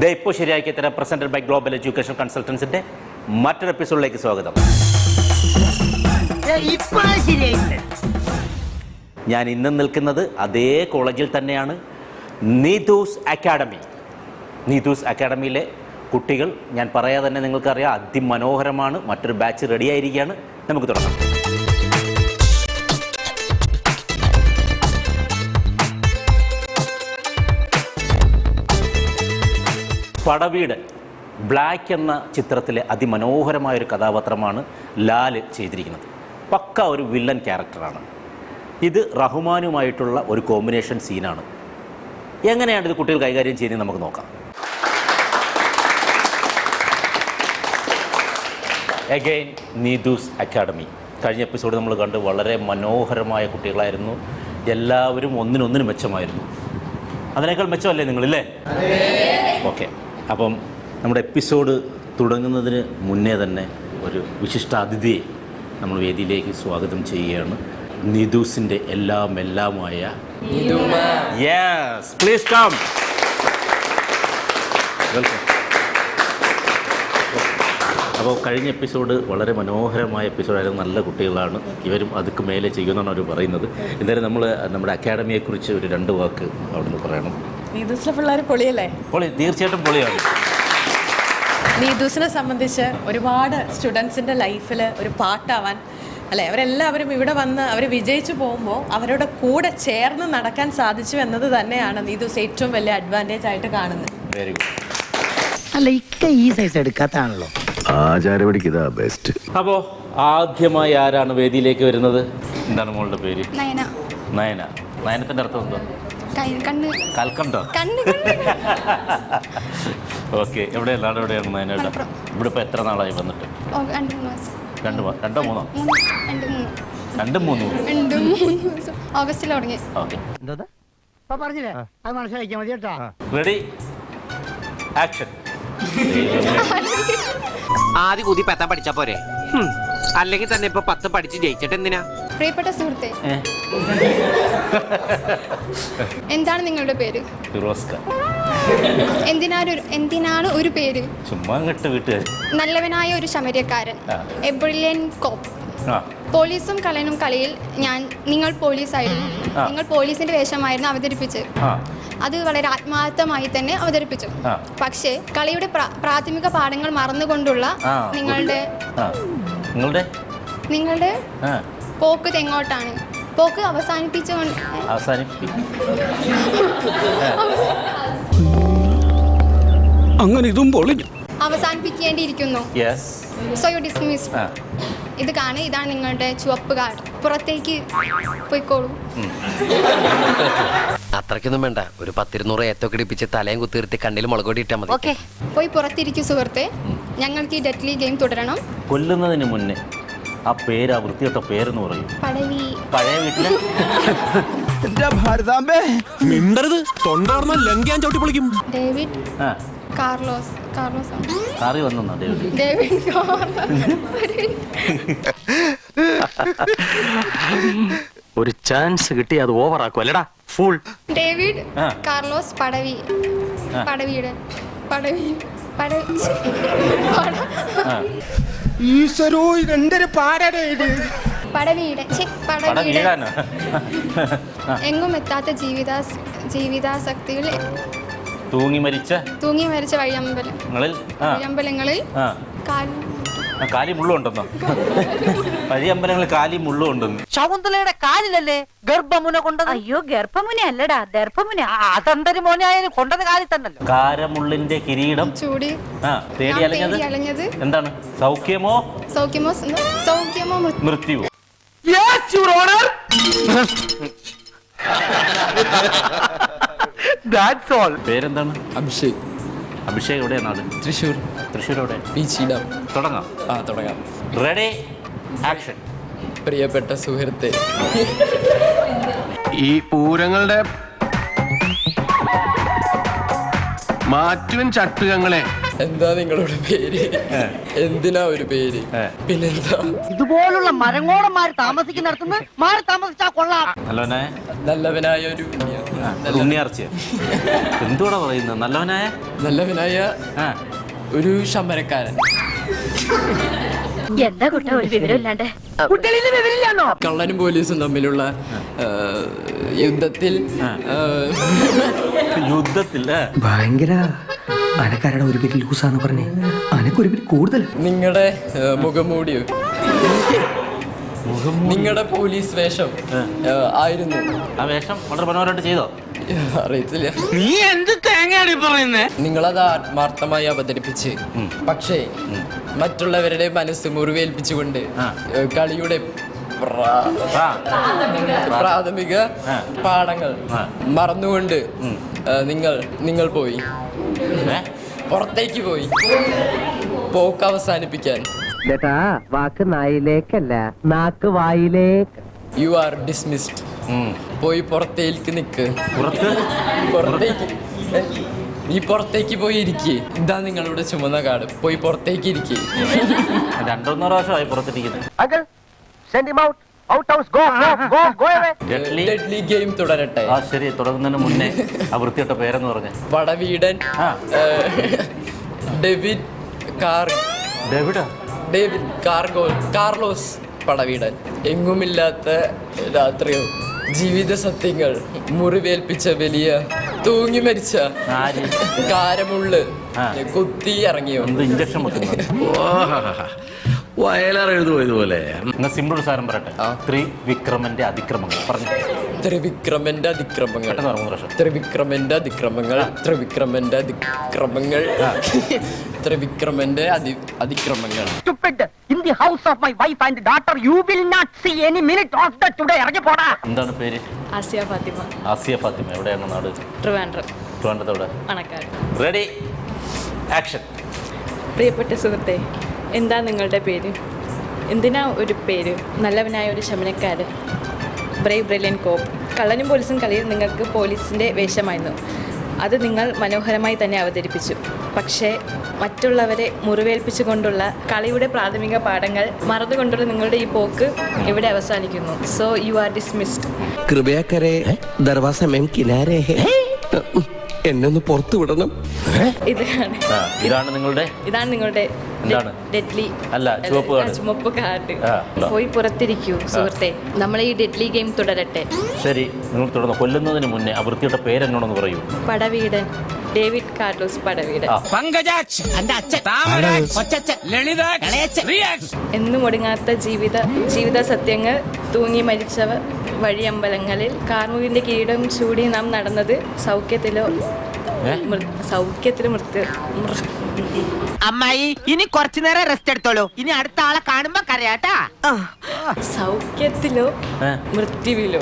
ഇപ്പോൾ ശരിയാക്കിയ തരം presented by global education കൺസൾട്ടൻസിന്റെ മറ്റൊരു എപ്പിസോഡിലേക്ക് സ്വാഗതം. ഞാൻ ഇന്ന് നിൽക്കുന്നത് അതേ കോളേജിൽ തന്നെയാണ്, നീതൂസ് അക്കാഡമി. നീതൂസ് അക്കാഡമിയിലെ കുട്ടികൾ ഞാൻ പറയാതെ തന്നെ നിങ്ങൾക്കറിയാം അതിമനോഹരമാണ്. മറ്റൊരു ബാച്ച് റെഡിയായിരിക്കുകയാണ്. നമുക്ക് തുടങ്ങാം. പടവീട് ബ്ലാക്ക് എന്ന ചിത്രത്തിലെ അതിമനോഹരമായൊരു കഥാപാത്രമാണ് ലാൽ ചെയ്തിരിക്കുന്നത്. പക്ക ഒരു വില്ലൻ ക്യാരക്ടറാണ്. ഇത് റഹ്മാനുമായിട്ടുള്ള ഒരു കോമ്പിനേഷൻ സീനാണ്. എങ്ങനെയാണ് ഇത് കുട്ടികൾ കൈകാര്യം ചെയ്യുന്നത് നമുക്ക് നോക്കാം. Again Neethu's academy. കഴിഞ്ഞ എപ്പിസോഡ് നമ്മൾ കണ്ട് വളരെ മനോഹരമായ കുട്ടികളായിരുന്നു. എല്ലാവരും ഒന്നിനൊന്നിന് മെച്ചമായിരുന്നു. അതിനേക്കാൾ മെച്ചമല്ലേ നിങ്ങളില്ലേ? ഓക്കെ, അപ്പം നമ്മുടെ എപ്പിസോഡ് തുടങ്ങുന്നതിന് മുന്നേ തന്നെ ഒരു വിശിഷ്ടാതിഥിയെ നമ്മൾ വേദിയിലേക്ക് സ്വാഗതം ചെയ്യുകയാണ്. നീതൂസിൻ്റെ എല്ലാമായ യെസ്, പ്ലീസ് കം. വെൽക്കം. അപ്പോൾ കഴിഞ്ഞ എപ്പിസോഡ് വളരെ മനോഹരമായ എപ്പിസോഡായിരുന്നു. നല്ല കുട്ടികളാണ്. ഇവരും അതുക്ക് മേലെ ചെയ്യുമെന്നാണ് അവർ പറയുന്നത്. എന്തായാലും നമ്മൾ നമ്മുടെ അക്കാഡമിയെക്കുറിച്ച് ഒരു 2 വാക്ക് അവിടുന്ന് പറയണം. നീതൂസിലെ പിള്ളേർ പൊളിയല്ലേ? പൊളി, തീർച്ചയായിട്ടും പൊളിയാണ്. നീതൂസിനെ സംബന്ധിച്ച് ഒരുപാട് സ്റ്റുഡൻസിൻ്റെ ലൈഫിൽ ഒരു പാട്ടാവാൻ അല്ലേ, അവരെല്ലാവരും ഇവിടെ വന്ന് അവർ വിജയിച്ചു പോകുമ്പോൾ അവരുടെ കൂടെ ചേർന്ന് നടക്കാൻ സാധിച്ചു എന്നത് തന്നെയാണ് നീതൂസ് ഏറ്റവും വലിയ അഡ്വാൻറ്റേജ് ആയിട്ട് കാണുന്നത്. Very good. അല്ല, ഇക്ക ഈ സൈസ് എടുക്കാത്താണല്ലോ. ആചാരപടിക്ക് ബെസ്റ്റ്. അപ്പോൾ ആദ്യമായി ആരാണ് വേദിയിലേക്ക് വരുന്നത്? എന്താണ് മോളുടെ പേര്? നയന. നയന. നയനത്തിൻ്റെ അർത്ഥം എന്താ? കൽക്കണ്ടോ? ഓക്കെ, എവിടെയാണ് നയനയുടെ? ഇവിടെ ഇപ്പോൾ എത്ര നാളായി വന്നിട്ട്? 2 3 ഓഗസ്റ്റിൽ തുടങ്ങി. ഓക്കെ, പറഞ്ഞില്ലേ, അത് മനസ്സിലാക്കിയാൽ മതി കേട്ടോ. Ready, action. ആദ്യം കൂതി പത്താൻ പഠിച്ചാ പോരെ? അല്ലെങ്കിൽ തന്നെ ഇപ്പൊ 10 പഠിച്ച് ജയിച്ചിട്ട് എന്തിനാ? പ്രിയപ്പെട്ട സുഹൃത്തെ, എന്താണ് നിങ്ങളുടെ പേര്? ഫിറോസ്ക. എന്തിനാണ് ഒരു പേര്? ചുമ്മാ അങ്ങോട്ട് വീട്ടുകാർ. നല്ലവനായ ഒരു ശമര്യക്കാരൻ, എ ബ്രില്യന്റ് കോപ്പ്. പോലീസും കള്ളനും കളിയിൽ നിങ്ങൾ പോലീസായിരുന്നു. നിങ്ങൾ പോലീസിന്റെ വേഷമായിരുന്നു അവതരിപ്പിച്ചത്. അത് വളരെ ആത്മാർത്ഥമായി തന്നെ അവതരിപ്പിച്ചു. പക്ഷേ കളിയുടെ പ്രാഥമിക പാഠങ്ങൾ മറന്നുകൊണ്ടുള്ള നിങ്ങളുടെ പോക്ക് തെങ്ങോട്ടാണ്. പോക്ക് അങ്ങനെ ഇതും പൊളിഞ്ഞു. അവസാനിപ്പിക്കേണ്ടിയിരിക്കുന്നു. So you dismissed. ഇതാണ് നിങ്ങളുടെ ചുവപ്പ് കാർഡ്. പുറത്തേക്ക് പോയിക്കോളൂ. അത്രയ്ക്കൊന്നും വേണ്ട. ഒരു 10-200 ഏത്തൊക്കെ ഇടിപ്പിച്ച് തലയും കുത്തിർത്തി കണ്ണിൽ മുളകൊടി ഇട്ടാൽ മതി. ഓക്കെ, പോയി പുറത്തിരിക്കും സുഹൃത്തെ. ഞങ്ങൾക്ക് ഈ ഡെഡ്ലി ഗെയിം തുടരണം. കൊല്ലുന്നതിന് മുന്നേ ആ പേര്, ആ വൃത്തിയൊട്ട പേരെന്ന് പറയും. പടവി. പഴയ വീട്ടില് മിണ്ടരുത്, തൊണ്ടാർന്ന ലംഘ്യാൻ ചവിട്ടി പൊളിക്കും. David Carlos. കാറി വന്നോ ഡേവിഡ്? ഡേവിഡ് ഒരു ചാൻസ് കിട്ടി അത് ഓവറാക്കും അല്ലടാ ഫുൾ. David Carlos Padavi. പടവിയുടെ ഈശ്വരോ, ഇതെന്തൊരു പാടേ ഇത്. പടവിയുടെ എങ്ങും എത്താത്ത ജീവിതാസക്തികൾ തൂങ്ങി മരിച്ച വഴിയമ്പലങ്ങളിൽ കാലി മുള്ളുണ്ടെന്നോ? വഴിയമ്പലങ്ങളിൽ കാലി മുള്ളുണ്ടെന്ന്. ശകുന്തലയുടെ കാലിലല്ലേ ഗർഭമുന കൊണ്ടത്? അയ്യോ, ഗർഭമുന അല്ലടാ, ദർഭമുന. അതെന്തൊരു മോനായാലും കൊണ്ടത് കാലിൽ തന്നല്ലോ. കാരമുള്ളിന്റെ കിരീടം ചൂടി തേടി അലഞ്ഞത് എന്താണ്? സൗഖ്യമോ മൃത്യുവോ? പേരെന്താണ്? അഭിഷേക്. അഭിഷേക് എവിടെയാ നാട്? തൃശ്ശൂർ. തൃശ്ശൂർ എവിടെ? തുടങ്ങാം. Ready, action. പ്രിയപ്പെട്ട സുഹൃത്തെ, ഈ പൂരങ്ങളുടെ മാറ്റുവൻ ചട്ടുകങ്ങളെ എന്താ നിങ്ങളുടെ പേര്? എന്തിനാ ഒരു പേര്? പിന്നെന്താ? ഇതുപോലുള്ള മരങ്ങോളന്മാര് താമസിക്കുന്നിടത്തുനിന്ന് മാറി താമസിച്ചാ കൊള്ളാം. നല്ലവനായ ഒരു ഉണ്ണിയാർച്ചയോ എന്തുകൂടെ പറയുന്നത്? നല്ലവനായ നല്ലവനായ ആ ഒരു ശമരക്കാരൻ. എന്താ കുട്ട ഒരു വിവരമില്ലാണ്ട് കള്ളനും പോലീസും തമ്മിലുള്ള യുദ്ധത്തിൽ യുദ്ധത്തിൽ ഭയങ്കര അനക്കാരുടെ ഒരു പേര് ലൂസാന്ന് പറഞ്ഞേ, അനക്കൊരു പേര് കൂടുതൽ. നിങ്ങളുടെ മുഖംമൂടിയോ നിങ്ങളുടെ പോലീസ് വേഷം ആയിരുന്നു. ആ വേഷം വളരെ മനോഹരമായിട്ട് ചെയ്തോ? അറിയത്തില്ല. നീ എന്ത് തേങ്ങയാണ് പറയുന്നേ? നിങ്ങളത് ആത്മാർത്ഥമായി അവതരിപ്പിച്ച്, പക്ഷേ മറ്റുള്ളവരുടെ മനസ്സ് മുറിവേൽപ്പിച്ചുകൊണ്ട് കളിയുടെ പ്രാഥമിക പാഠങ്ങൾ മറന്നുകൊണ്ട് നിങ്ങൾ പോയി, പുറത്തേക്ക് പോയി പോക്ക് അവസാനിപ്പിക്കാൻ. ചേട്ടാ വാക്ക് നായിലേക്കല്ല, നാക്ക് വായിലേക്ക്. U are dismissed. പോയി പുറത്തേക്ക് നിൽക്ക്. നീ പുറത്തേക്ക് പോയി ഇരിക്കേ. ഇതാ നിങ്ങളുടെ ചുമന്ന കാർഡ്. പോയി പുറത്തേക്ക് ഇരിക്കേ. 2-3 പ്രാവശ്യമായി പുറത്തിരിക്കുന്നത്. ഡെഡ്ലി ഗെയിം തുടരട്ടെ. ആ ശരി, തുടങ്ങുന്നതിന് മുന്നേ ആ വൃത്തിയിട്ട പേരെന്ന് പറഞ്ഞ പടവീടൻ ഡേവിഡ് കാർലോസ് പടവീടൻ. എങ്ങുമില്ലാത്ത രാത്രിയോ ജീവിത സത്യങ്ങൾ മുറിവേൽപ്പിച്ച വലിയ തൂങ്ങി മരിച്ച കാരമുള്ള് കുത്തി ഇറങ്ങിയോ ഇഞ്ചക്ഷൻ വെക്കുന്നത് വയലാറെഴുതുപോലെ. സിമ്പിൾ സാരം പറയട്ടെ. ത്രിവിക്രമന്റെ അതിക്രമങ്ങൾ പറഞ്ഞു. ത്രിവിക്രമന്റെ അതിക്രമങ്ങൾ. ത്രിവിക്രമന്റെ അതിക്രമങ്ങൾ. ത്രിവിക്രമന്റെ അതിക്രമങ്ങൾ. ത്രിവിക്രമന്റെ അതിക്രമങ്ങൾ. In the house of my wife and daughter, you will not see any minute of the today. ഇറങ്ങി പോടാ. എന്താണ് പേര്? ആസിയ ഫാത്തിമ. ആസിയ ഫാത്തിമ. എവിടെയാണ് നാട്? ട്രിവാൻഡ്രത്തോടെ. Ready, action. പ്രിയപ്പെട്ട സുഹൃത്തെ, എന്താ നിങ്ങളുടെ പേര്? എന്തിനാ ഒരു പേര്? നല്ലവനായ ഒരു ശമനക്കാരൻ, ബ്രേവ് ബ്രില്യൻ കോപ്പ്. കള്ളനും പോലീസും കളിയിൽ നിങ്ങൾക്ക് പോലീസിൻ്റെ വേഷമായിരുന്നു. അത് നിങ്ങൾ മനോഹരമായി തന്നെ അവതരിപ്പിച്ചു. പക്ഷേ മറ്റുള്ളവരെ മുറിവേൽപ്പിച്ചുകൊണ്ടുള്ള കളിയുടെ പ്രാഥമിക പാഠങ്ങൾ മറന്നുകൊണ്ടുള്ള നിങ്ങളുടെ ഈ പോക്ക് ഇവിടെ അവസാനിക്കുന്നു. So you are dismissed. കൃപയാക്കരെ ദർവാസ മെം കിനാരേ ഹേ, എന്നെ ഒന്ന് പുറത്തു വിടണം. ഇതാണ് നിങ്ങളുടെ എന്താണ്? ഡെഡ്ലി അല്ല, ചുമപ്പ് കാർഡ്. പോയി പുറത്തിരിക്കൂ സുഹൃത്തെ. നമ്മൾ ഈ ഡെഡ്ലി ഗെയിം തുടരട്ടെ. ശരി, നിങ്ങൾ തുടർന്ന്. കൊല്ലുന്നതിന് മുന്നേ ആ വൃത്തിയുടെ പേരെന്നോടൊന്ന് പറയൂ. പടവീടൻ ഡേവിഡ് കാർലോസ് പടവീടൻ. എന്നും ഒടുങ്ങാത്ത ജീവിത സത്യങ്ങൾ തൂങ്ങി മരിച്ചവർ വഴിയമ്പലങ്ങളിൽ കാർമുകിന്റെ കിരീടം ചൂടി നാം നടന്നത് സൗഖ്യത്തിലോ അമ്മായി ഇനി കുറച്ചു നേരം റെസ്റ്റ് എടുത്തോളൂ. ഇനി അടുത്ത ആളെ കാണുമ്പോ കരയാട്ടാ. സൗഖ്യത്തിലോ മൃത്യുവിലോ.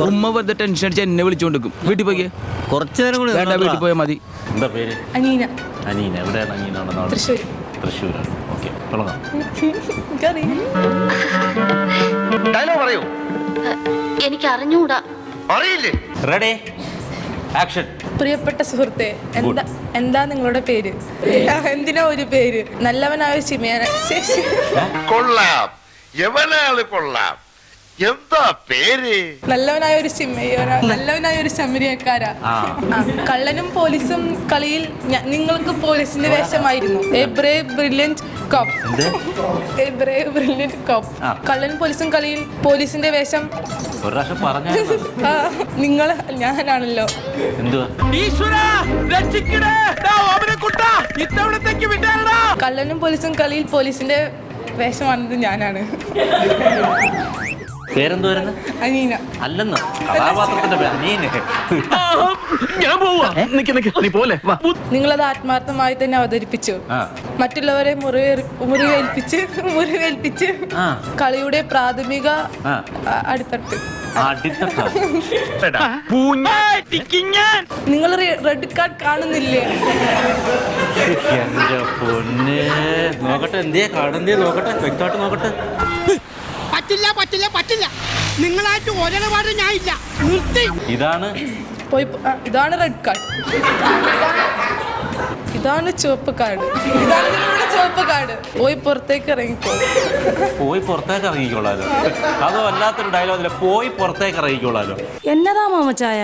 ഉമ്മ വെറുതെ ടെൻഷൻ അടിച്ച് എന്നെ വിളിച്ചോണ്ടിരിക്കും. വീട്ടിൽ പോയി കുറച്ചു നേരം കൂടി വീട്ടിൽ പോയാൽ മതി. എന്താ പേര്? അനീന. എവിടെയാണ് അനീന? തൃശ്ശൂരാണ്. ഓക്കെ, തുടങ്ങാം. എനിക്ക് അറിഞ്ഞൂടാ. Ready, action. പ്രിയപ്പെട്ട സുഹൃത്തെ, എന്താ നിങ്ങളുടെ പേര്? എന്തിനാ ഒരു പേര്? നല്ലവനായ കൊള്ളാം, എവനാള് കൊള്ളാം. എന്താ പേര്? നല്ലവനായ ഒരു ശമരിയക്കാരാ. കള്ളനും പോലീസും കളിയിൽ നിങ്ങൾക്ക് പോലീസിന്റെ വേഷമായിരുന്നു. എ ബ്രേവ് ബ്രില്യന്റ് കോപ്പ്. കള്ളനും പോലീസും കളിയിൽ പോലീസിന്റെ വേഷം നിങ്ങൾ ഞാനാണല്ലോ. കള്ളനും പോലീസും കളിയിൽ പോലീസിന്റെ വേഷമാണത് ഞാനാണ്. പേരെന്തുവായിരുന്നു? അനീന. അല്ലെന്ന്, കഥാപാത്രത്തിന്റെ പേര് അനീന. നിങ്ങളത് ആത്മാർത്ഥമായി തന്നെ അവതരിപ്പിച്ചു. മറ്റുള്ളവരെ മുറിവേൽപ്പിച്ച് കളിയുടെ പ്രാഥമിക അടിത്തട്ട്. നിങ്ങൾ റെഡ് കാർഡ് കാണുന്നില്ലേ? എന്റെ പൊന്നെ, നോക്കട്ടെ. എന്തേ കാർഡ്? നോക്കട്ടെ, വ്യക്തമായിട്ട് നോക്കട്ടെ. പറ്റില്ല. നിങ്ങളായിട്ട് ഒരിടപാട് ഞാൻ ഇല്ല. ഇതാണ് റെഡ് കാർഡ്. ഇതാണ് ചുവപ്പ് കാർഡ്. ഇതാണ് നിങ്ങളുടെ ചുവപ്പ് കാട് പോയി പുറത്തേക്ക് ഇറങ്ങിക്കോ. പോയി പുറത്തേക്ക് ഇറങ്ങിക്കോളാലോ. അതോ വല്ലാത്തൊരു ഡയലോഗില്ല, പോയി പുറത്തേക്ക് ഇറങ്ങിക്കോളാലോ. എന്നതാ മാമച്ചായ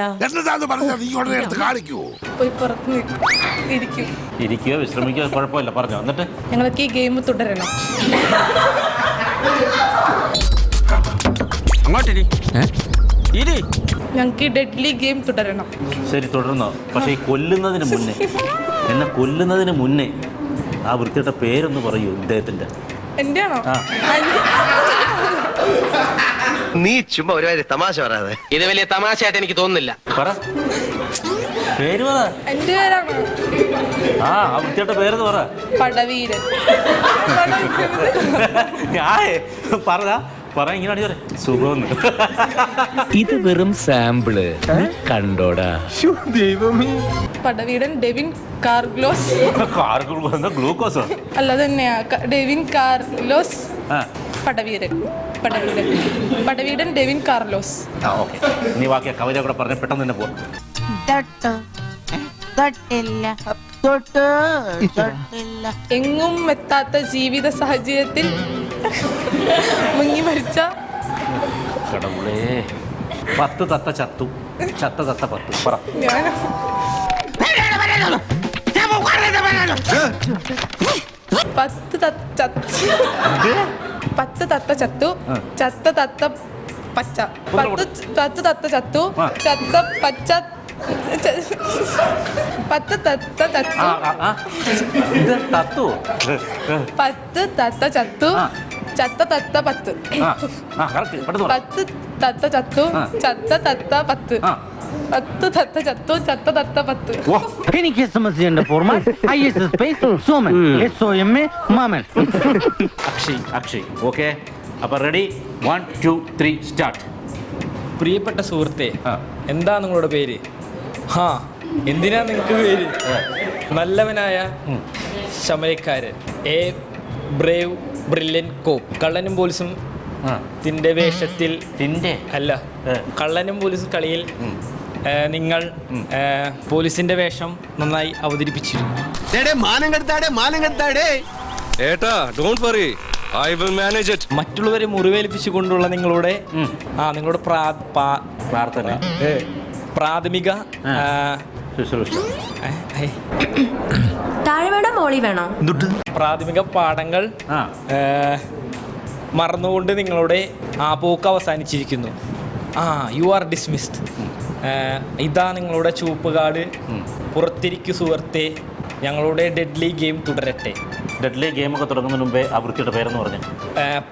കാണിക്കൂ. പോയി പുറത്ത് ഇരിക്കും. ഇരിക്കുകയോ വിശ്രമിക്കുകയോ കുഴപ്പമില്ല, പറഞ്ഞോ. എന്നിട്ട് ഞങ്ങൾക്ക് ഈ ഗെയിം തുടരണം. ഞങ്ങൾക്ക് ഈ ഡെഡ്ലി ഗെയിം തുടരണം. ശരി, തുടർന്നോ. പക്ഷേ ഈ കൊല്ലുന്നതിന് മുന്നേ, എന്നെ കൊല്ലുന്നതിന് മുന്നേ ആ വൃത്തിയുടെ പേരൊന്ന് പറയൂ ഇദ്ദേഹത്തിന്റെ. എന്റെ ആണോ? നീ ചുമ്മാ ഒരു തമാശ പറയാതെ. ഇത് വലിയ തമാശയായിട്ട് എനിക്ക് തോന്നുന്നില്ല. പറ, പേര് പറ. എന്റെ പേരാണോ? ആ വൃത്തിയുടെ പേരെന്ന് പറ. പടവീരൻ. പറ ഇങ്ങനെ പറ. സുഖമെന്ന്. ഇത് വെറും സാമ്പിള് കണ്ടോടാ. പടവീരൻ ഡെവിൻ കാർഗ്ലോസ്. ഗ്ലൂക്കോസോ? അല്ല തന്നെയാ, Devin Carlos Padaveeran. Padaveeran Devin Carlos. ആ ഓക്കെ, നീ ബാക്കി കവിത കൂടെ പറഞ്ഞ പെട്ടെന്ന് തന്നെ പോവാം. എങ്ങും എത്താത്ത ജീവിത സാഹചര്യത്തിൽ മുങ്ങി മരിച്ച കടവുളേ. 10 തത്ത ചത്തു, ചത്ത തത്ത 10. പറ. ഞാൻ 10 തത്ത ചത്തു, ചത്ത തത്ത പച്ച. 10 തത്ത ചത്തു, ചത്ത പച്ച. 10 തത്ത ചത്തു. ഇത് തത്തു. 10 തത്ത ചത്തു, ചത്ത തത്ത 10. 10 തത്ത ചത്തു, ചത്ത തത്ത 10. 10 തത്ത ചത്തു, ചത്ത തത്ത 10. എനിക്ക് സമസ്യയുണ്ട്. Formol IS space Soman SOMA മാമൻ. അക്ഷയ്. ഓക്കെ, അപ്പൊ റെഡി? 1 2 3 സ്റ്റാർട്ട്. പ്രിയപ്പെട്ട സുഹൃത്തെ, എന്താ നിങ്ങളുടെ പേര്? എന്തിനാ നിങ്ങൾക്ക് പേര്? നല്ലവനായ ശമരക്കാരൻ, എ ബ്രേവ് ബ്രില്യൻ കോപ്പ്. കള്ളനും പോലീസും തിന്റെ വേഷത്തിൽ അല്ല, കള്ളനും പോലീസും കളിയിൽ നിങ്ങൾ പോലീസിന്റെ വേഷം നന്നായി അവതരിപ്പിച്ചിരുന്നു. മറ്റുള്ളവരെ മുറിവേൽപ്പിച്ചുകൊണ്ടുള്ള നിങ്ങളുടെ പ്രാർത്ഥന, പ്രാഥമിക താഴെ വേണോ മോളി വേണോ? പ്രാഥമിക പാഠങ്ങൾ മറന്നുകൊണ്ട് നിങ്ങളുടെ പോക്ക് അവസാനിച്ചിരിക്കുന്നു. U are dismissed. ഇതാ നിങ്ങളുടെ ചുവപ്പ് കാർഡ്. പുറത്തിരിക്കു സുഹൃത്തെ, ഞങ്ങളുടെ ഡെഡ്ലി ഗെയിം തുടരട്ടെ. ഡെഡ്ലി ഗെയിമൊക്കെ തുടങ്ങുന്നതിന് മുമ്പേ ആ വൃത്തിയുടെ പേരെന്ന് പറഞ്ഞു.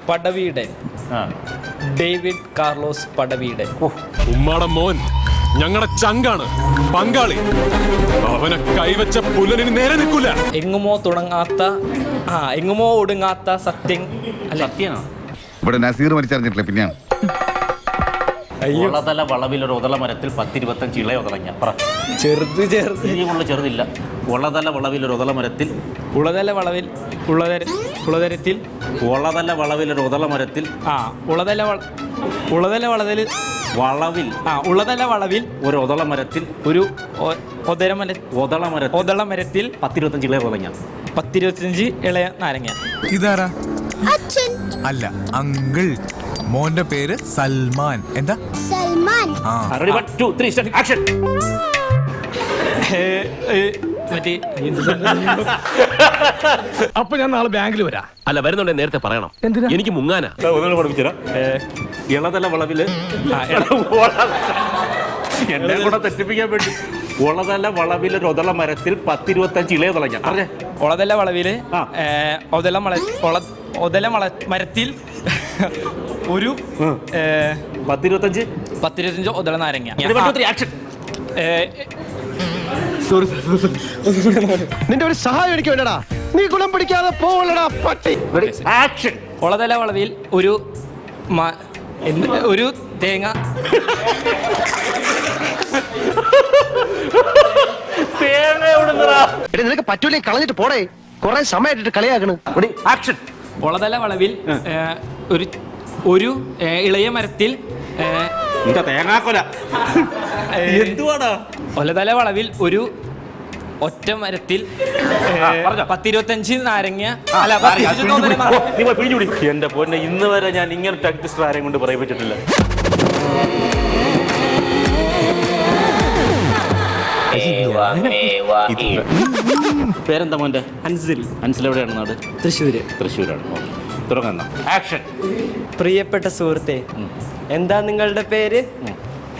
പടവീടൻ, ഡേവിഡ് കാർലോസ് പടവീടൻ. ഉമ്മാടെ മോൻ ഞങ്ങളുടെ ചങ്കാണ്, പങ്കാളി. അവനെ കൈവച്ച പുലനിന് നേരെ നിൽക്കൂല. എങ്ങുമോ ഒടുങ്ങാത്ത സത്യം. സത്യനാണ്. ഇവിടെ നസീർ മരിച്ചറിഞ്ഞിട്ടില്ല. പിന്നെ ഉള്ളതല വളവിൽ ഒരു ഉതള മരത്തിൽ 10-25 ഇളയ ഉതളങ്ങ. പറ. ചെറുതില്ല. ഉള്ളതല വളവിൽ ഒരു ഉതള മരത്തിൽ ഉളതല വളവിൽ ഉളതരത്തിൽ ഉള്ളതല വളവിൽ ഒരു ഉതള മരത്തിൽ ഉളതല വളവിൽ ഉളതല വളവിൽ ഒരു ഉതള മരത്തിൽ ഒരു ഒതള മരത്തിൽ 10-25 ഇളയ ഉതളങ്ങ. 10-25 ഇളയ നാരങ്ങ. ഇതാരാ? അല്ല, അങ്കിൾ. മോന്റെ പേര് സൽമാൻ. എന്താ സൽമാൻ? Ready 1 2 3 start. ആക്ഷൻ. അപ്പൊ ഞാൻ നാളെ ബാങ്കിൽ വരാം. അല്ല, വരുന്നുണ്ടെ നേരത്തെ പറയണം. എനിക്ക് മുങ്ങാനാ. പഠിപ്പിച്ചരാ. ഇളതല വളവില് എന്നെ കൂടെ തെറ്റിപ്പിക്കാൻ വേണ്ടി. ഉളതല വളവിൽ ഒരു ഒതള മരത്തിൽ 10-25 ഇളയ ഉതളങ്ങ. പറഞ്ഞേ. ഉളതല വളവില് ഒതല മരത്തിൽ ഒരു 10-25 ഒതള നാരങ്ങ. നിന്റെ ഒരു സഹായം എനിക്ക് വേണ്ടടാ. നീ ഗുണം പിടിക്കാതെ പോവല്ലടാ പട്ടി. ആക്ഷൻ. ഉളതല വളവിൽ ഒരു തേങ്ങ. നിനക്ക് പറ്റൂലേ, കളഞ്ഞിട്ട് പോടേ. കുറെ സമയമായിട്ട് കളിയാക്കണ്. ആക്ഷൻ. ഉളതല വളവിൽ ഒരു ഇളയ മരത്തിൽ തേങ്ങാക്കൊല. എന്തുവാടാ? ഒലതല വളവിൽ ഒരു ഒറ്റ മരത്തിൽ പറഞ്ഞോ. 10-25 നാരങ്ങ അല്ല നീ പോയി പിഴിഞ്ഞുപിടി. എന്റെ പൊന്നെ, ഇന്ന് വരെ ഞാൻ ഇങ്ങനെ ടങ് ട്വിസ്റ്റർ ആരെയും കൊണ്ട് പറയിപ്പിച്ചിട്ടില്ല. പേരെന്താ മോന്റെ? അൻസിൽ. അൻസിൽ എവിടെയാണ് നാട്? തൃശ്ശൂര്. തൃശ്ശൂരാണ്. തുടങ്ങാം. ആക്ഷൻ. പ്രിയപ്പെട്ട സുഹൃത്തെ, എന്താ നിങ്ങളുടെ പേര്?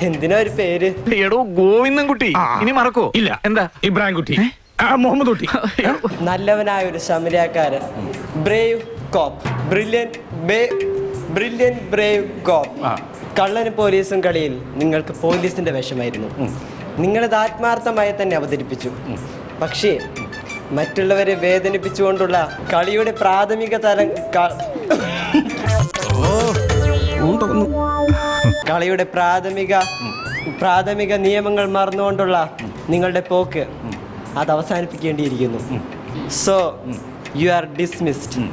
എന്തിനാ ഒരു പേര്? എടോ ഗോവിന്ദൻകുട്ടി, ഇനി മറക്കോ? ഇല്ല. എന്താ? ഇബ്രാഹിം കുട്ടി, മുഹമ്മദ് കുട്ടി. നല്ലവനായ ഒരു ശമരിയാക്കാരൻ. ബ്രേവ് കോപ്പ്, ബ്രില്യൻ ബ്രേവ് കോപ്പ്. കള്ളനും പോലീസും കളിയിൽ നിങ്ങൾക്ക് പോലീസിന്റെ വേഷമായിരുന്നു. നിങ്ങളത് ആത്മാർത്ഥമായി തന്നെ അവതരിപ്പിച്ചു. പക്ഷേ മറ്റുള്ളവരെ വേദനിപ്പിച്ചുകൊണ്ടുള്ള കളിയുടെ പ്രാഥമിക തലം കളിയുടെ പ്രാഥമിക നിയമങ്ങൾ മറന്നുകൊണ്ടുള്ള നിങ്ങളുടെ പോക്ക് അത് അവസാനിപ്പിക്കേണ്ടിയിരിക്കുന്നു. So you are dismissed.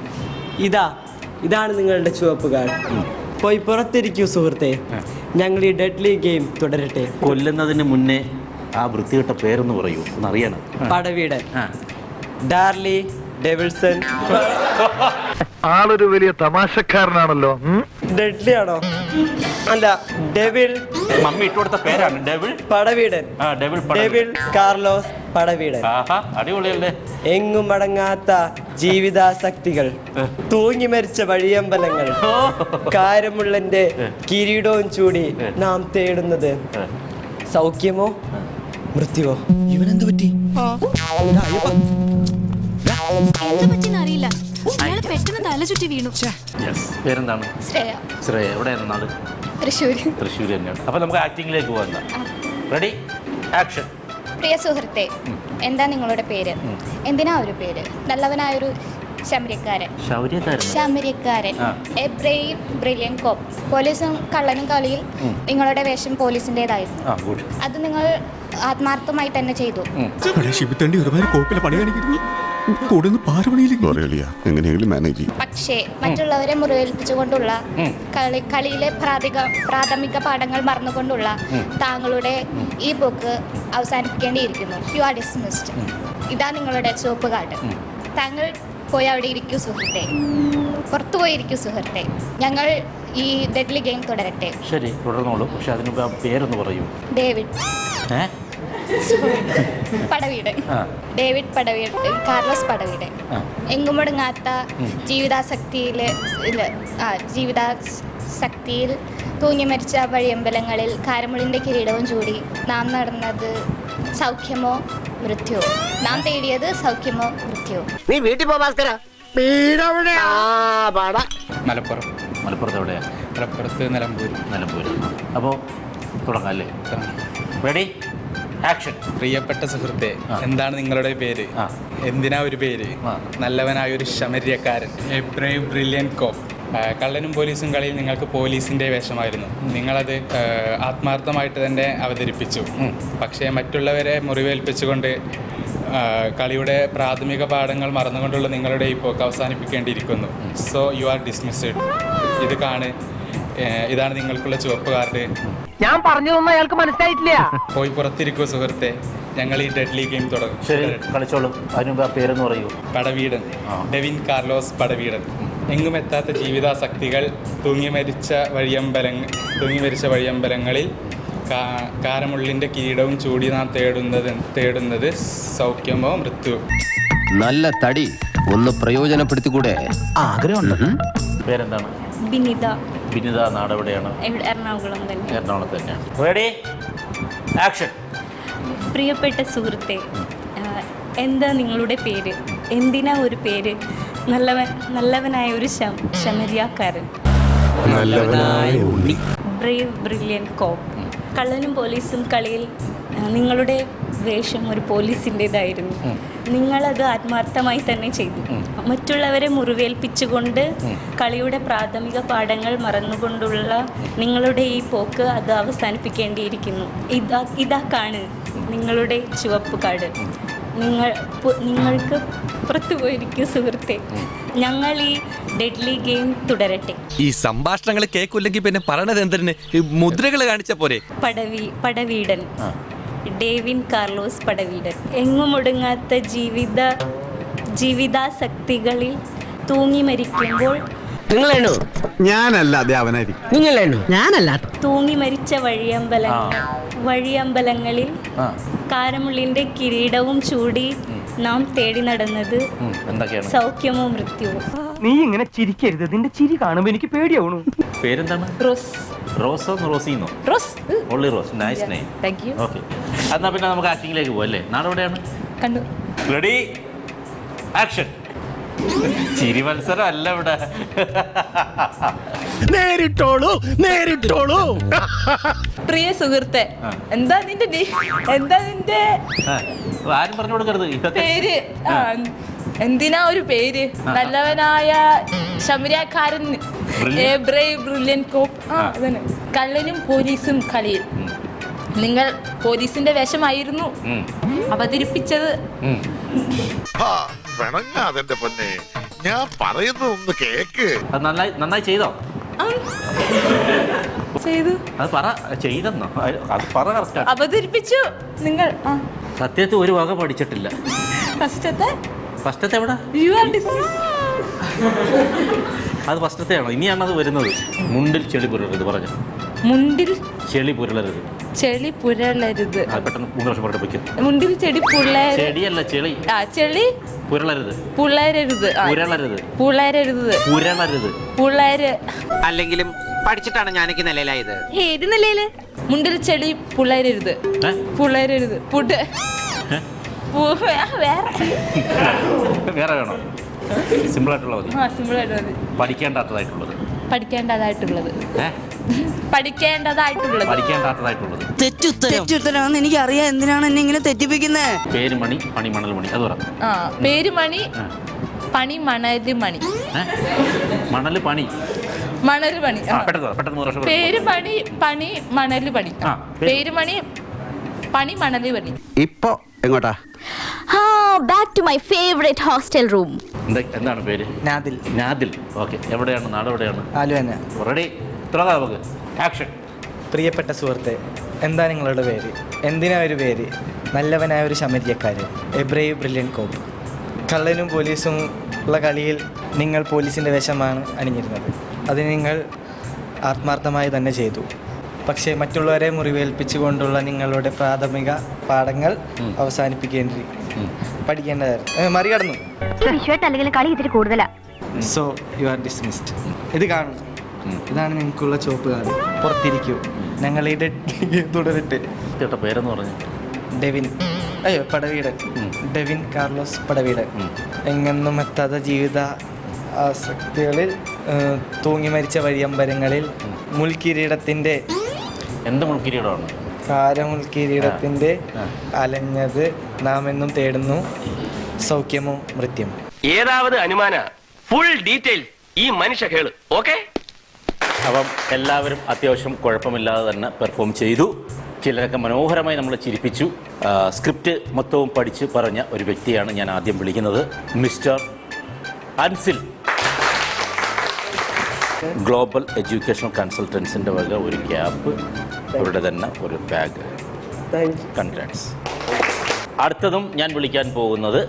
ഇതാണ് നിങ്ങളുടെ ചുവപ്പ് കാർഡ്. പോയി പുറത്തിരിക്കൂ സുഹൃത്തെ. ഞങ്ങൾ ഈ ഡെഡ്ലി ഗെയിം തുടരട്ടെ. കൊല്ലുന്നതിന് മുന്നേ ആ വൃത്തികെട്ട പേരൊന്ന് പറയൂ, ഒന്നറിയാനോ? പടവീടൻ, ഡാർലി ഡെവിൾസൺ. ആളൊരു വലിയ തമാശക്കാരനാണല്ലോ. ഡെഡ്ലി ആണോ? അല്ല, ഡെവിൾ. മമ്മി ഇട്ടുകൊടുത്ത പേരാണ് devil Padaveedan. Devil Carlos Padaveedan. അടിപൊളിയല്ലേ? എങ്ങും അടങ്ങാത്ത ജീവിതാസക്തികൾ, തൂങ്ങി മരിച്ച വഴിയമ്പലങ്ങൾ, കാരമുള്ളന്റെ കിരീടവും ചൂടി നാം തേടുന്നത് സൗഖ്യമോ മൃത്യുവോ? ഇവനെന്ത് പറ്റി? അറിയില്ല, പെട്ടെന്ന് തല ചുറ്റി വീണു. പേരെന്താണ്? ശ്രേയ. ശ്രേയ. എവിടെയാണ് നാട്? തൃശ്ശൂർ. തൃശ്ശൂർ തന്നെയാണ്. അപ്പൊ നമുക്ക് ആക്ടിങ്ങിലേക്ക് പോകാം. Ready, action. പ്രിയ സുഹൃത്തെ, എന്താ നിങ്ങളുടെ പേര്? എന്തിനാ ഒരു പേര്? നല്ലവനായൊരു ശമരിക്കാരൻ. ശമരിക്കാരൻ. എ ബ്രേവ് ബ്രില്യൻ കോപ്പ്. പോലീസും കള്ളനും കളിയിൽ നിങ്ങളുടെ വേഷം പോലീസിൻ്റെതായിരുന്നു. അത് നിങ്ങൾ ആത്മാർത്ഥമായി തന്നെ ചെയ്തു. പക്ഷേ മറ്റുള്ളവരെ മുറിവേൽപ്പിച്ചുകൊണ്ടുള്ള കളിയിലെ പ്രാഥമിക പാഠങ്ങൾ മറന്നുകൊണ്ടുള്ള താങ്കളുടെ ഈ പോക്ക് അവസാനിപ്പിക്കേണ്ടിയിരിക്കുന്നു. U are dismissed. ഇതാ നിങ്ങളുടെ ചുവപ്പ് കാർഡ്. താങ്കൾ പോയി അവിടെ ഇരിക്കൂ സുഹൃത്തെ. പുറത്തു പോയിരിക്കൂ സുഹൃത്തെ. ഞങ്ങൾ ഈ ഡെഡ്ലി ഗെയിം തുടരട്ടെ. ശരി, തുടർന്നോളൂ. പക്ഷെ അതിന് പേരൊന്ന് പറയൂ. David Padaveedan. David Padaveedan, Carlos Padaveedan. എങ്ങുമടങ്ങാത്ത ജീവിതാസക്തിയിൽ തൂങ്ങി മരിച്ച വഴിയമ്പലങ്ങളിൽ കാരമുള്ളിന്റെ കിരീടവും ചൂടി നാം നടന്നത് സൗഖ്യമോ മൃത്യുവോ? നാം തേടിയത് സൗഖ്യമോ മൃത്യുവോ? നീ വീട്ടിൽ പോ ഭാസ്കര. മലപ്പുറം. മലപ്പുറത്ത് എവിടെയാ? മലപ്പുറത്ത് നിലമ്പൂർ. അപ്പോൾ തുടങ്ങാം അല്ലേ? Ready, action. പ്രിയപ്പെട്ട സുഹൃത്തെ, എന്താണ് നിങ്ങളുടെ പേര്? എന്തിനാ ഒരു പേര്? നല്ലവനായ ഒരു ശമര്യക്കാരൻ. എ ബ്രേവ് ബ്രില്യൻ കോപ്പ്. കള്ളനും പോലീസും കളിയിൽ നിങ്ങൾക്ക് പോലീസിൻ്റെ വേഷമായിരുന്നു. നിങ്ങളത് ആത്മാർത്ഥമായിട്ട് തന്നെ അവതരിപ്പിച്ചു. പക്ഷേ മറ്റുള്ളവരെ മുറിവേൽപ്പിച്ചുകൊണ്ട് കളിയുടെ പ്രാഥമിക പാഠങ്ങൾ മറന്നുകൊണ്ടുള്ള നിങ്ങളുടെ ഈ പോക്ക് അവസാനിപ്പിക്കേണ്ടിയിരിക്കുന്നു. So you are dismissed. ഇതാണ് നിങ്ങൾക്കുള്ള ചുവപ്പ് കാർഡ്. ഞാൻ പറഞ്ഞതൊന്നും അയാൾക്ക് മനസ്സിലായിട്ടില്ല. പോയി പുറത്തിരിക്കൂ സുഹൃത്തെ. ഞങ്ങൾ ഈ ഡെഡ്ലി ഗെയിം തുടങ്ങും. ശരി, കളിച്ചോളൂ. അതിനുമ്പ് ആ പേരെന്ന് പറയൂ. പടവീടൻ. Devin Carlos പടവീടൻ. എങ്ങുമെത്താത്ത ജീവിതാസക്തികൾ, തൂങ്ങി മരിച്ച വഴിയമ്പലങ്ങളിൽ കാരമുള്ളിന്റെ കിരീടവും ചൂടി നാം തേടുന്നത് സൗഖ്യമോ മൃത്യു? നല്ല തടി ഒന്ന് പ്രയോജനപ്പെടുത്തിക്കൂടെ? ആഗ്രഹമുണ്ട്. പേരെന്താണ്? ബിനിത. ബിനിത. നാട് എവിടെയാണ്? എറണാകുളം തന്നെ. എറണാകുളത്ത് തന്നെയാണ്. Ready, action. പ്രിയപ്പെട്ട സുഹൃത്തെ, എന്താ നിങ്ങളുടെ പേര്? എന്തിനാ ഒരു പേര്? നല്ലവനായ ഒരു ശമരിയാക്കാരൻ. ബ്രേവ് ബ്രില്യൻ കോപ്പ്. കള്ളനും പോലീസും കളിയിൽ നിങ്ങളുടെ വേഷം ഒരു പോലീസിൻ്റെതായിരുന്നു. നിങ്ങളത് ആത്മാർത്ഥമായി തന്നെ ചെയ്തു. മറ്റുള്ളവരെ മുറിവേൽപ്പിച്ചുകൊണ്ട് കളിയുടെ പ്രാഥമിക പാഠങ്ങൾ മറന്നുകൊണ്ടുള്ള നിങ്ങളുടെ ഈ പോക്ക് അത് അവസാനിപ്പിക്കേണ്ടിയിരിക്കുന്നു. ഇതാ കാണ് നിങ്ങളുടെ ചുവപ്പ് കാർഡ്. നിങ്ങൾക്ക് പുറത്തു പോയിരിക്കൂ സുഹൃത്തെ. ഞങ്ങൾ ഈ ഡെഡ്ലി ഗെയിം തുടരട്ടെ. ഈ സംഭാഷണങ്ങൾ കേൾക്കില്ലെങ്കിൽ പിന്നെ പറയണത് എന്തിന്? മുദ്രകൾ കാണിച്ച പോരെ? പടവീടൻ. ഡേവിൻ കാർലോസ് പടവീടൻ. എങ്ങുമൊടുങ്ങാത്ത ജീവിതാസക്തികളിൽ തൂങ്ങി മരിക്കുമ്പോൾ നിങ്ങളാണോ? ഞാനല്ല അധ്യാപനായിരിക്കും. നിങ്ങളാണോ? ഞാനല്ല. തൂങ്ങി മരിച്ച വഴിയമ്പലങ്ങളിൽ കാരമുള്ളിൻ്റെ കിരീടവും ചൂടി നാം തേടി നടന്നത് എന്തൊക്കെയാണ്? സൗഖ്യമോ മൃത്യുവോ. നീ ഇങ്ങനെ ചിരിക്കരുത്, നിന്റെ ചിരി കാണുമ്പോ എനിക്ക് പേടിയാവണു. പേരെന്താണ്? റോസ്. റോസോ റോസിന്നോ? Rose. Only Rose. Nice name. Thank you. Okay, എന്നാൽ പിന്നെ നമുക്ക് ആക്ടിങ്ങിലേക്ക് പോകാം അല്ലേ? നാളെ എവിടെയാണ്? കണ്ടു. Ready, action. ചിരി മത്സരം അല്ല ഇവിടെ. നേരിട്ടോളൂ. പ്രിയ സുഹൃത്തെ, എന്താ നിന്റെ ആരും പറഞ്ഞു കൊടുക്കരുത് ഇതൊക്കെ. പേര്? എന്തിനാ ഒരു പേര്? നല്ലവനായ ശമരിയക്കാരൻ, ബ്രില്യൻ കോപ്പ്. കള്ളനും പോലീസും കളിയിൽ നിങ്ങൾ പോലീസിന്റെ വേഷമായിരുന്നു അവതരിപ്പിച്ചത്. അതെന്റെ പൊന്നെ, ഞാൻ പറയുന്ന ഒന്ന് കേക്ക്. അത് നന്നായി ചെയ്തോ? ചെയ്തു. അത് പറ, ചെയ്തെന്നോ? അത് പറ. കറക്റ്റ് അവതരിപ്പിച്ചു നിങ്ങൾ. സത്യത്തിൽ ഒരു വക പഠിച്ചിട്ടില്ല. ഫസ്റ്റത്തെ എവിടെ? അത് ഫസ്റ്റത്തെ ആണോ? ഇനിയാണ് അത് വരുന്നത്. മുണ്ടിൽ ചെളി പുരളരുത് പറഞ്ഞു. മുണ്ടിൽ ചെളി പുരളരുത്. ചെളി പുരളരുത്. പെട്ടെന്ന് 3 വർഷം പറഞ്ഞിട്ട് വയ്ക്കും. മുണ്ടിൽ ചെടി ചെടിയല്ല, ചെളി. ചെളി പുരളരുത്. പുളരരുത്. പുരളരുത്. പുളരരുത്. പുരളരുത്. പുളര്. അല്ലെങ്കിലും പഠിച്ചിട്ടാണ് ഞാനൊക്കെ നിലയിലായത്. ഏത് നിലയില്? മുണ്ടിൽ ചെളി പുളരരുത്. പുളരരുത്. പുട്ട്. വേറെ വേണോ? സിമ്പിൾ ആയിട്ടുള്ളത് മതി. സിമ്പിൾ ആയിട്ടുള്ളത്. പഠിക്കേണ്ടാത്തതായിട്ടുള്ളത്. തെറ്റുത്തരം. എനിക്കറിയാം എന്തിനാണ് എന്നെ ഇങ്ങനെ തെറ്റിപ്പിക്കുന്നത്. പേരുമണി പണി മണൽ മണി. അത് പറ. പേരുമണി പണി മണല് മണി. മണല് പണി മണല് പണി. പെട്ടെന്ന്. പേരുമണി പണി മണല് പണി. പേരുമണി പണി മണല് പണി. ഇപ്പൊ എങ്ങോട്ടാ? Back to my favourite hostel room. എന്താണ് പേര്? നാദിൽ. ഓക്കെ, എവിടെയാണ്? നാട് എവിടെയാണ്? ആലുവ. റെഡി, തുടങ്ങാം നമുക്ക്. ആക്ഷൻ. പ്രിയപ്പെട്ട സുഹൃത്തെ, എന്താ നിങ്ങളുടെ പേര്? എന്തിനാ ഒരു പേര്? നല്ലവനായ ഒരു ശമരിയക്കാരൻ, എ ബ്രേവ് ബ്രില്യൻ കോപ്പ്. കള്ളനും പോലീസും ഉള്ള കളിയിൽ നിങ്ങൾ പോലീസിൻ്റെ വേഷമാണ് അണിഞ്ഞിരുന്നത്. അത് നിങ്ങൾ ആത്മാർത്ഥമായി തന്നെ ചെയ്തു. പക്ഷേ മറ്റുള്ളവരെ മുറിവേൽപ്പിച്ചുകൊണ്ടുള്ള നിങ്ങളുടെ പ്രാഥമിക പാഠങ്ങൾ പഠിക്കേണ്ടതായിരുന്നു. മറികടന്നു. കളി ഇതിൽ കൂടുതലാ. So you are dismissed. ഇത് കാണും. ഇതാണ് നിങ്ങൾക്കുള്ള ചുവപ്പ് കാർഡ്. പുറത്തിരിക്കൂ. ഞങ്ങളുടെ തുടരട്ടെ. പേരെന്ന് പറഞ്ഞു? പടവീടൻ. Devin Carlos പടവീടൻ. എങ്ങൊന്നും എത്താത്ത ജീവിത ആസക്തികളിൽ തൂങ്ങി മരിച്ച വഴിയമ്പലങ്ങളിൽ മുൾക്കിരീടത്തിൻ്റെ എന്ത് മുൾക്കിരീടമാണ്? കാരമുൾക്കിരീടത്തിൻ്റെ അലഞ്ഞത് നാം എന്നും തേടുന്നു സൗഖ്യമോ മൃത്യം. ഏതാവത് അനുമാന ഫുൾ ഡീറ്റെയിൽ ഈ മനുഷ്യ കേള്. ഓക്കെ, അപ്പം എല്ലാവരും അത്യാവശ്യം കുഴപ്പമില്ലാതെ തന്നെ പെർഫോം ചെയ്തു. ചിലരൊക്കെ മനോഹരമായി നമ്മളെ ചിരിപ്പിച്ചു. സ്ക്രിപ്റ്റ് മൊത്തവും പഠിച്ച് പറഞ്ഞ ഒരു വ്യക്തിയാണ് ഞാൻ ആദ്യം വിളിക്കുന്നത്, മിസ്റ്റർ അൻസിൽ. ഗ്ലോബൽ എഡ്യൂക്കേഷൻ കൺസൾട്ടൻസിൻ്റെ വക ഒരു ക്യാപ്പ്, അവരുടെ തന്നെ ഒരു ബാഗ്. കൺഗ്രാറ്റ്സ്. അടുത്തതും ഞാൻ വിളിക്കാൻ പോകുന്നത്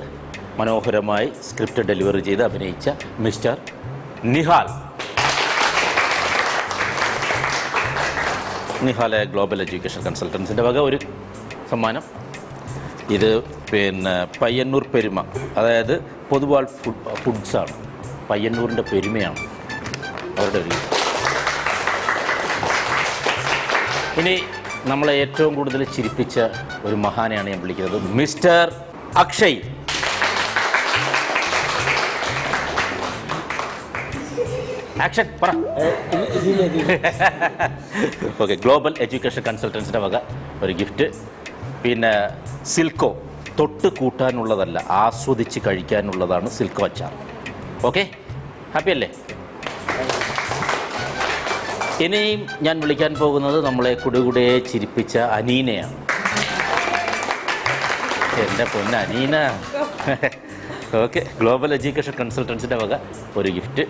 മനോഹരമായി സ്ക്രിപ്റ്റ് ഡെലിവറി ചെയ്ത് അഭിനയിച്ച മിസ്റ്റർ നിഹാൽ. നിഹാലെ ഗ്ലോബൽ എഡ്യൂക്കേഷൻ കൺസൾട്ടൻസിൻ്റെ വക ഒരു സമ്മാനം. ഇത് പയ്യന്നൂർ പെരുമ, അതായത് പൊതുവാൾ ഫുഡ്സാണ്. പയ്യന്നൂരിൻ്റെ പെരുമയാണ് അവരുടെ ഒരു. ഇനി നമ്മളെ ഏറ്റവും കൂടുതൽ ചിരിപ്പിച്ച ഒരു മഹാനെയാണ് ഞാൻ വിളിക്കുന്നത്, മിസ്റ്റർ അക്ഷയ്. ആക്ഷൻ പറ. ഓക്കെ, ഗ്ലോബൽ എഡ്യൂക്കേഷൻ കൺസൾട്ടൻസിൻ്റെ വക ഒരു ഗിഫ്റ്റ്. പിന്നെ സിൽക്കോ, തൊട്ട് കൂട്ടാനുള്ളതല്ല, ആസ്വദിച്ച് കഴിക്കാനുള്ളതാണ് സിൽക്കോ അച്ചാർ. ഓക്കെ, ഹാപ്പി അല്ലേ? ഇനിയും ഞാൻ വിളിക്കാൻ പോകുന്നത് നമ്മളെ കുടുകുടെ ചിരിപ്പിച്ച അനീനയാണ്. എൻ്റെ പൊന്ന അനീന. ഓക്കെ, ഗ്ലോബൽ എഡ്യൂക്കേഷൻ കൺസൾട്ടൻസിൻ്റെ വക ഒരു ഗിഫ്റ്റ്,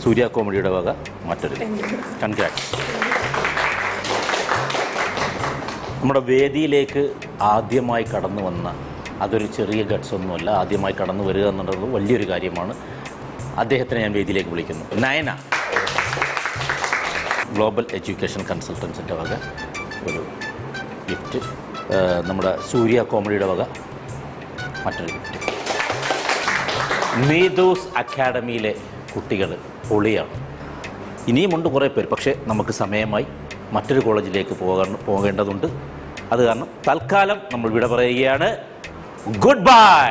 സൂര്യ കോമഡിയുടെ വക മറ്റൊരു. കൺഗ്രാറ്റ്സ്. നമ്മുടെ വേദിയിലേക്ക് ആദ്യമായി കടന്നു വന്ന, അതൊരു ചെറിയ ഗട്ട്സ് ഒന്നുമല്ല, ആദ്യമായി കടന്നു വരിക എന്നുള്ളത് വലിയൊരു കാര്യമാണ്. അദ്ദേഹത്തിനെ ഞാൻ വേദിയിലേക്ക് വിളിക്കുന്നു. നയന, ഗ്ലോബൽ എഡ്യൂക്കേഷൻ കൺസൾട്ടൻസിൻ്റെ വക ഒരു ഗിഫ്റ്റ്, നമ്മുടെ സൂര്യ കോമഡിയുടെ വക മറ്റൊരു ഗിഫ്റ്റ്. നീതൂസ് അക്കാഡമിയിലെ കുട്ടികൾ പൊളിയാണ്. ഇനിയുമുണ്ട് കുറേ പേര്, പക്ഷേ നമുക്ക് സമയമായി മറ്റൊരു കോളേജിലേക്ക് പോകേണ്ടതുണ്ട്. അത് കാരണം തൽക്കാലം നമ്മൾ വിട പറയുകയാണ്. Good bye.